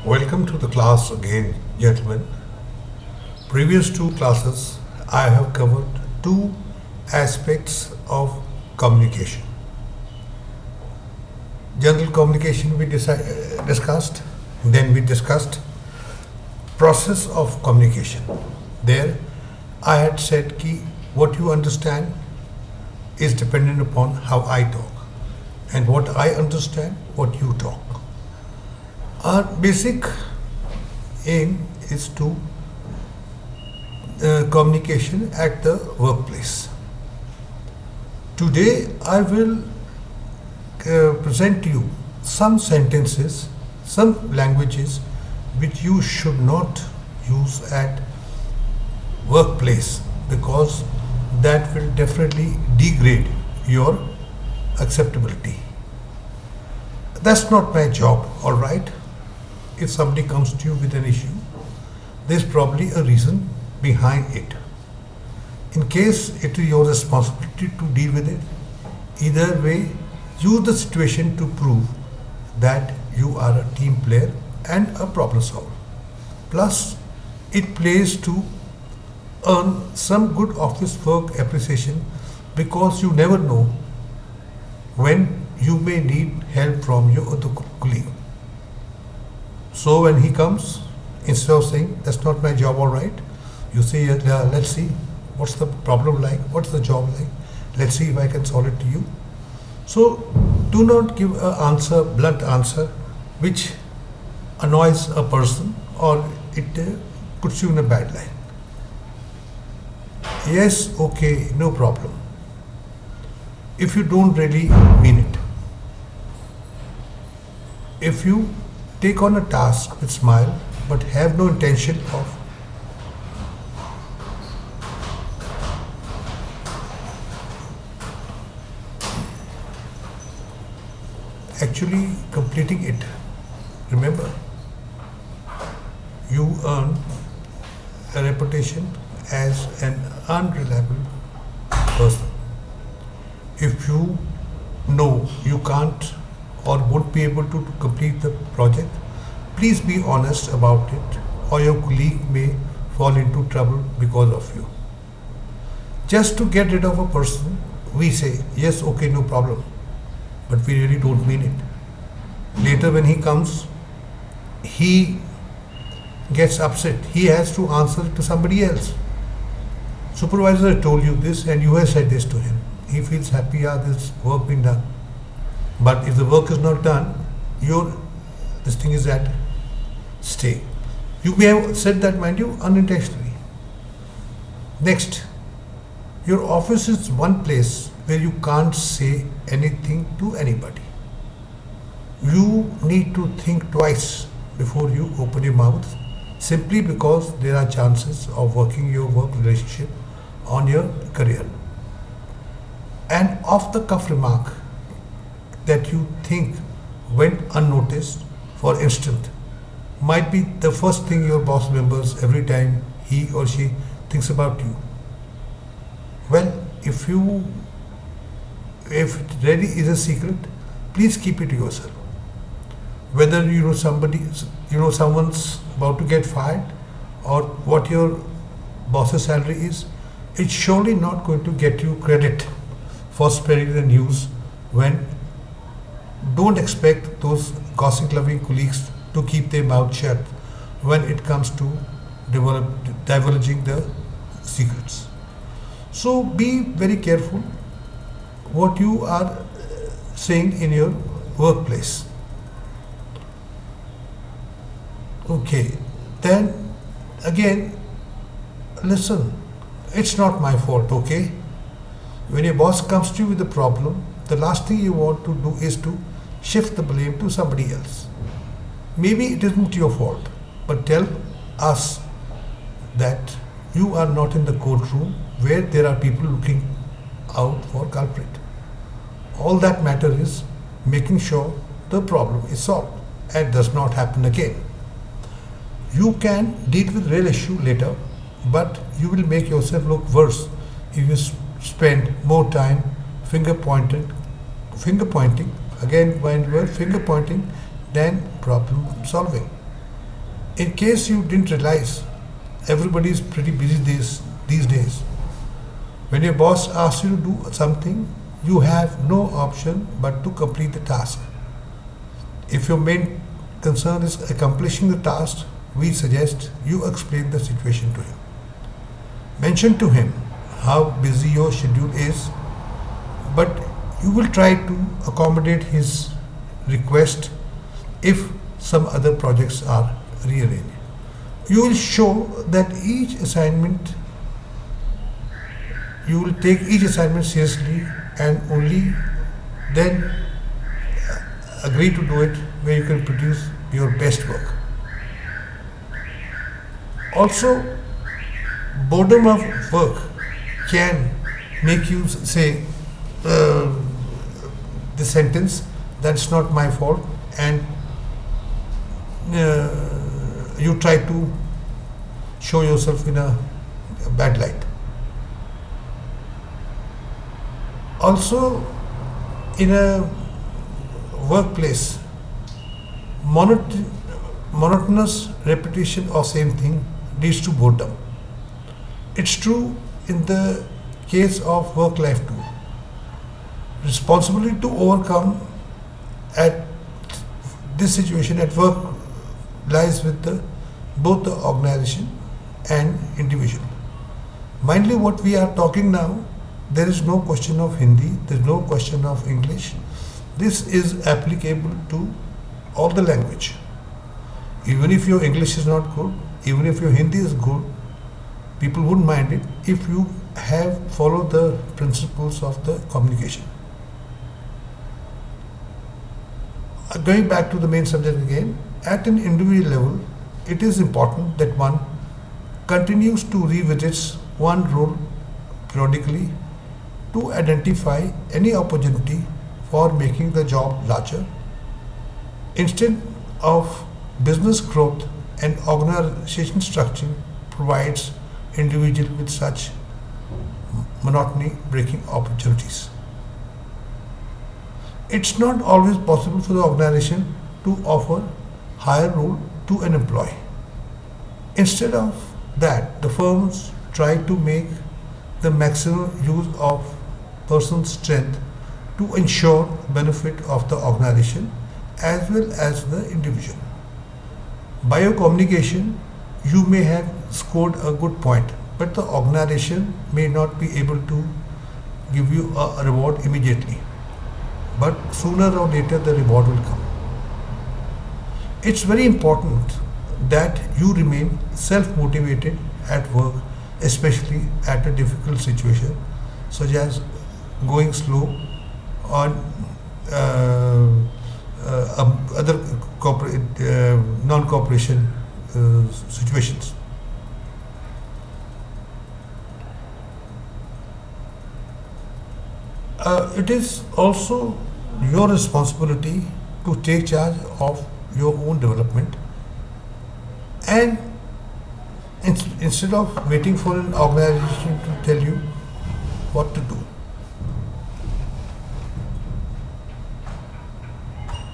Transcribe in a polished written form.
Welcome to the class again, gentlemen. Previous two classes, I have covered two aspects of communication. General communication we discussed, then we discussed process of communication. There, I had said कि what you understand is dependent upon how I talk, and what I understand, what you talk. Our basic aim is to communication at the workplace. Today, I will present to you some sentences, some languages which you should not use at workplace because that will definitely degrade your acceptability. That's not my job, all right? If somebody comes to you with an issue, there's probably a reason behind it. In case it is your responsibility to deal with it, either way, use the situation to prove that you are a team player and a problem solver. Plus, it plays to earn some good office work appreciation because you never know when you may need help from your other colleague. So when he comes, instead of saying, that's not my job, all right, you say, yeah, let's see, what's the problem like, what's the job like, let's see if I can solve it to you. So do not give an answer, blunt answer, which annoys a person or it puts you in a bad light. Yes, okay, no problem. If you don't really mean it. If you take on a task with smile but have no intention of actually completing it, remember, you earn a reputation as an unreliable person. If you know you can't or won't be able to complete the project, please be honest about it, or your colleague may fall into trouble because of you. Just to get rid of a person, we say, yes, okay, no problem, but we really don't mean it. Later, when he comes, he gets upset. He has to answer to somebody else. Supervisor told you this, and you have said this to him. He feels happy, yeah, this work been done. But if the work is not done, this thing is at stake. You may have said that, mind you, unintentionally. Next, your office is one place where you can't say anything to anybody. You need to think twice before you open your mouth, simply because there are chances of working your work relationship on your career. An off-the-cuff remark that you think went unnoticed, for instance, might be the first thing your boss remembers every time he or she thinks about you. Well, if it really is a secret, please keep it to yourself. Whether someone's about to get fired or what your boss's salary is, it's surely not going to get you credit for spreading the news when don't expect those gossip-loving colleagues to keep their mouth shut when it comes to divulging the secrets. So be very careful what you are saying in your workplace. Okay, then again, listen, it's not my fault, okay? When your boss comes to you with a problem, the last thing you want to do is to shift the blame to somebody else. Maybe it isn't your fault, but tell us that you are not in the courtroom where there are people looking out for culprit. All that matters is making sure the problem is solved and does not happen again. You can deal with real issue later, but you will make yourself look worse if you spend more time finger pointing, again, when word finger pointing, than problem solving. In case you didn't realize, everybody is pretty busy these days. When your boss asks you to do something, you have no option but to complete the task. If your main concern is accomplishing the task, we suggest you explain the situation to him. Mention to him how busy your schedule is, but you will try to accommodate his request if some other projects are rearranged. You will show that you will take each assignment seriously and only then agree to do it where you can produce your best work. Also, boredom of work can make you say the sentence, that's not my fault, and you try to show yourself in a bad light. Also, in a workplace, monotonous repetition of same thing leads to boredom. It's true in the case of work life too. Responsibility to overcome at this situation at work lies with both the organization and individual. Mindly what we are talking now, there is no question of Hindi, there is no question of English. This is applicable to all the language. Even if your English is not good, even if your Hindi is good, people wouldn't mind it if you have followed the principles of the communication. Going back to the main subject again, at an individual level, it is important that one continues to revisit one role periodically to identify any opportunity for making the job larger. Instead of business growth and organization structure provides individual with such monotony breaking opportunities. It's not always possible for the organization to offer higher role to an employee. Instead of that, the firms try to make the maximum use of person's strength to ensure benefit of the organization as well as the individual. By your communication, you may have scored a good point, but the organization may not be able to give you a reward immediately. But sooner or later, the reward will come. It's very important that you remain self-motivated at work, especially at a difficult situation, such as going slow on other non-cooperation situations. It is also your responsibility to take charge of your own development, and instead of waiting for an organization to tell you what to